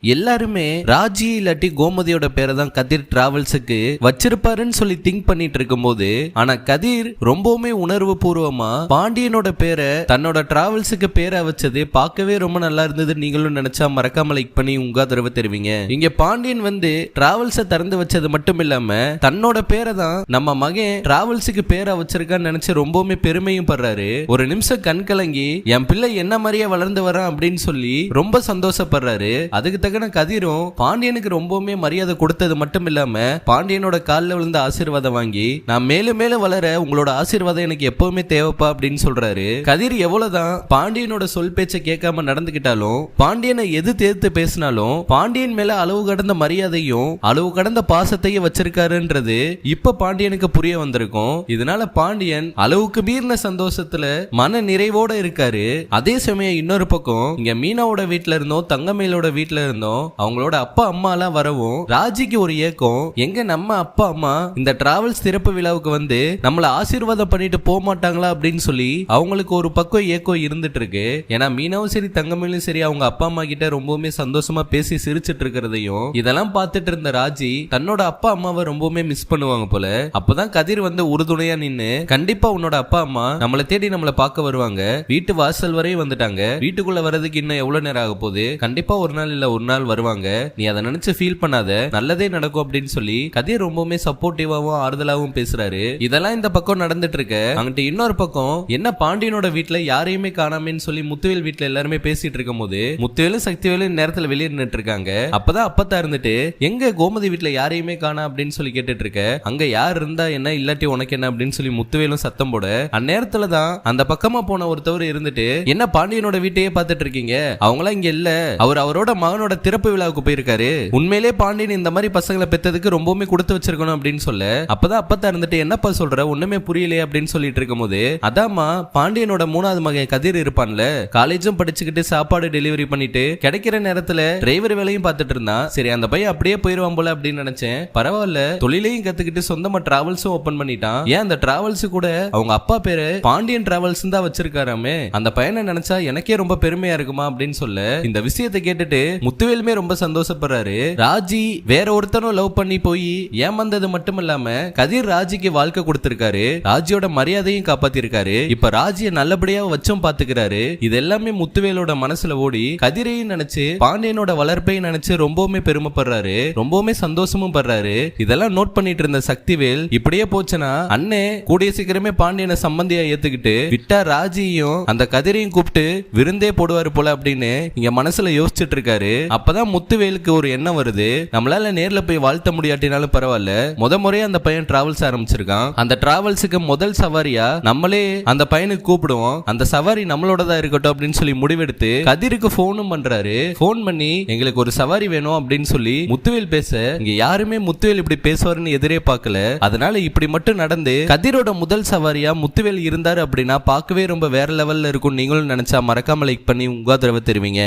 எல்லாருமே ராஜி இல்லாட்டி கோமதியோட பேரை தான் கதிர் டிராவல்ஸுக்கு வச்சிருப்பாருன்னு சொல்லி திங்க் பண்ணிட்டு இருக்கும் போது, ஆனா கதிர் ரொம்பவுமே உணர்வு பூர்வமா பாண்டியனோட பேரை தன்னோட டிராவல்ஸுக்கு பேரை வச்சது பார்க்கவே ரொம்ப நல்லா இருந்தது. நீங்களும் நினைச்சா மறக்காம லைக் பண்ணி உங்க ஆதரவு தெரிவிங்க. இங்க பாண்டியன் டிராவல்ஸை திறந்து வச்சது மட்டும் இல்லாம தன்னோட பேரை தான் நம்ம மகன் டிராவல்ஸுக்கு பேரை வச்சிருக்கான்னு நினைச்சு ரொம்பவுமே பெருமையும் படுறாரு. ஒரு நிமிஷம் கண் கலங்கி என் பிள்ளை என்ன மாதிரியே வளர்ந்து வரான் அப்படின்னு சொல்லி ரொம்ப சந்தோஷப்படுறாரு. அதுக்கு கதிரும் பாண்டியனுக்கு ரொம்பவுமே மரியாதை கொடுத்தது மட்டும் இல்லாம பாண்டியனோட காலில் விழுந்த ஆசீர்வாதம் வாங்கி, நான் மேலும் மேலும் வளர உங்களோட ஆசீர்வாதம் எனக்கு எப்பவுமே தேவைப்பா அப்படின்னு சொல்றாரு. கதிர் எவ்வளவுதான் பாண்டியனோட சொல் பேச்சை கேட்காம நடந்துகிட்டாலும், பாண்டியனை எது தேர்த்து பேசினாலும் பாண்டியன் மேல அளவு கடந்த மரியாதையும் அளவு கடந்த பாசத்தையும் வச்சிருக்காருன்றது இப்ப பாண்டியனுக்கு புரிய வந்திருக்கும். இதனால பாண்டியன் அளவுக்கு மீறின சந்தோஷத்துல மன நிறைவோட இருக்காரு. அதே சமயம் இன்னொரு பக்கம் இங்க மீனாவோட வீட்டுல இருந்தோம் தங்கமேலோட வீட்டுல இருந்தோம் அவங்களோட அப்பா அம்மா எல்லாம் வரவும் ராஜிக்கு ஒரு ஏக்கம், எங்க நம்ம அப்பா அம்மா இந்த டிராவல்ஸ் திறப்பு விழாவுக்கு நம்மள ஆசீர்வாதம் பண்ணிட்டு போக மாட்டாங்களா அப்படின்னு சொல்லி அவங்களுக்கு ஒரு பக்கம் ஏக்கம் இருந்துட்டு இருக்கு. ஏன்னா மீனாவும் சரி தங்கமேலும் சரி அவங்க அப்பா அம்மா கிட்ட ரொம்பவுமே சந்தோஷமா பேசி சிரிச்சிட்டு இருக்கிறதையும் இதெல்லாம் பார்த்துட்டு இருந்த ராஜி தன்னோட அப்பா அம்மாவை ரொம்பவுமே மிஸ் பண்ணுவாங்க போல. அப்பதான் கதிர் உறுதுணையா நின்னு, கண்டிப்பா உன்னோட அப்பா அம்மா நம்மளை தேடி நம்மளை பார்க்க வருவாங்க, வீட்டு வாசல் வரையும் வந்துட்டாங்க, வீட்டுக்குள்ள வர்றதுக்கு இன்னும் எவ்வளவு நேரம் ஆக போகுது, கண்டிப்பா ஒரு நாள் இல்ல ஒரு நாள் வருவாங்க, நீ அதை நினைச்சு ஃபீல் பண்ணாத, நல்லதே நடக்கும் அப்படின்னு சொல்லி கதிர் ரொம்பவுமே சப்போர்ட்டிவாவும் ஆறுதலாவும் பேசுறாரு. இதெல்லாம் இந்த பக்கம் நடந்துட்டு இருக்கு. அங்கிட்ட இன்னொரு பக்கம் என்ன பாண்டியனோட வீட்டுல யாரையுமே காணாமன்னு சொல்லி முத்துவேல் வீட்டுல எல்லாருமே பேசிட்டு இருக்கும் போது முத்துவேலும் சக்திவேலும் நேரத்துல வெளியே நின்னுட்டு இருக்காங்க. அப்பதான் அப்பத்தா இருந்துட்டு, எங்க கோமதி வீட்டுல யாரையுமே காணா அப்படின்னு சொல்லி கேட்டுட்டு இருக்க, அங்க யார் இருந்தா என்ன இல்லாட்டி உனக்கு என்ன அப்படின்னு சொல்லி முத்துவேலும் சத்தம் போட, அந்நேரத்துலதான் அந்த பக்கமா போன ஒருத்தவர் இருந்துட்டு, என்ன பாண்டியனோட வீட்டையே பார்த்துட்டு இருக்கீங்க, அவங்களாம் இங்க இல்ல, அவரோட மகனோட திறப்பு விழாவுக்கு போயிருக்காரு, உண்மையிலே பாண்டியன் இந்த மாதிரி பசங்களை பெற்றதுக்கு ரொம்பவுமே கொடுத்து வச்சிருக்கணும் அப்படின்னு சொல்ல, அப்பதான் அப்பத்தா இருந்துட்டு, என்னப்பா சொல்ற ஒண்ணுமே புரியலையே அப்படின்னு சொல்லிட்டு இருக்கும் போது, அதாமா பாண்டியனோட மூணாவது மகன் கதிர் இருப்பான்ல, காலேஜும் படிச்சுக்கிட்டு சாப்பாடு டெலிவரி பண்ணிட்டு கிடைக்கிற நேரத்துல டிரைவர் வேலையும் பார்த்துட்டு இருந்தான், சரி அந்த பையன் அப்படியே போயிருவான் போல அப்படின்னு நினைச்சேன், பரவாயில்ல தொழிலையும் கத்துக்கிட்டு சொந்தமா டிராவல்ஸும் ஓபன் பண்ணிட்டான், ஏன் அந்த டிராவல்ஸ் கூட அவங்க அப்பா பேரு பாண்டியன் டிராவல்ஸ் தான் வச்சிருக்காராமே, அந்த பையனை நினைச்சா எனக்கே ரொம்ப பெருமையா இருக்குமா அப்படின்னு சொல்ல, இந்த விஷயத்தை கேட்டுட்டு முத்துவேலுமே ரொம்ப சந்தோஷப்படுறாரு. ராஜி வேற ஒருத்தனும் லவ் பண்ணி போய் ஏமாந்தது மட்டும் இல்லாம கதிர் ராஜிக்கு வாழ்க்கை கொடுத்திருக்காரு, ராஜியோட மரியாதையும் காப்பாத்திருக்காரு, இப்ப ராஜியை நல்லபடியா வச்சும் பாத்துக்கிறாரு. இது எல்லாமே முத்துவேலோட மனசுல ஓடி கதிரையும் நினைச்சு பாண்டியனோட வளர்ப்பையும் நினைச்சு ரொம்பவுமே பெருமைப்படுறாரு, ரொம்பவுமே சந்தோஷமும் படுறாரு. இதெல்லாம் நோட் பண்ணிட்டு இருந்த சக்திவேல், இப்படியே போச்சுன்னா அண்ணே கூடிய சீக்கிரமே பாண்டியனை சம்பந்தியா ஏத்துக்கிட்டு விட்டா ராஜியும் அந்த கதிரையும் கூப்பிட்டு விருந்தே போடுவாரு போல அப்படின்னு இங்க மனசுல யோசிச்சுட்டு இருக்காரு. அப்பதான் முத்துவேலுக்கு ஒரு எண்ணம் வருது, நம்மளால நேர்ல போய் வாழ்த்த முடியாட்டினாலும் பரவாயில்ல, முறையா அந்த பையன் டிராவல்ஸ் ஆரம்பிச்சிருக்கான், அந்த டிராவல்ஸுக்கு முதல் சவாரியா நம்மளே அந்த பையனுக்கு கூப்பிடுவோம், அந்த சவாரி நம்மளோடதா இருக்கட்டும் அப்படின்னு சொல்லி முடிவெடுத்து கதிருக்கு போனும் பண்றாரு. போன் பண்ணி எங்களுக்கு ஒரு சவாரி வேணும் அப்படின்னு சொல்லி முத்துவேல் பேச, இங்க யாருமே முத்துவேல் இப்படி பேசுவாருன்னு எதிரே பார்க்கல, அதனால இப்படி மட்டும் நடந்து கதிரோட முதல் சவாரியா முத்துவேல் இருந்தாரு அப்படின்னா பார்க்கவே ரொம்ப வேற லெவல்ல இருக்கும். நீங்களும் நினைச்சா மறக்காம லைக் பண்ணி உங்க ஆதரவு தெரிவிங்க.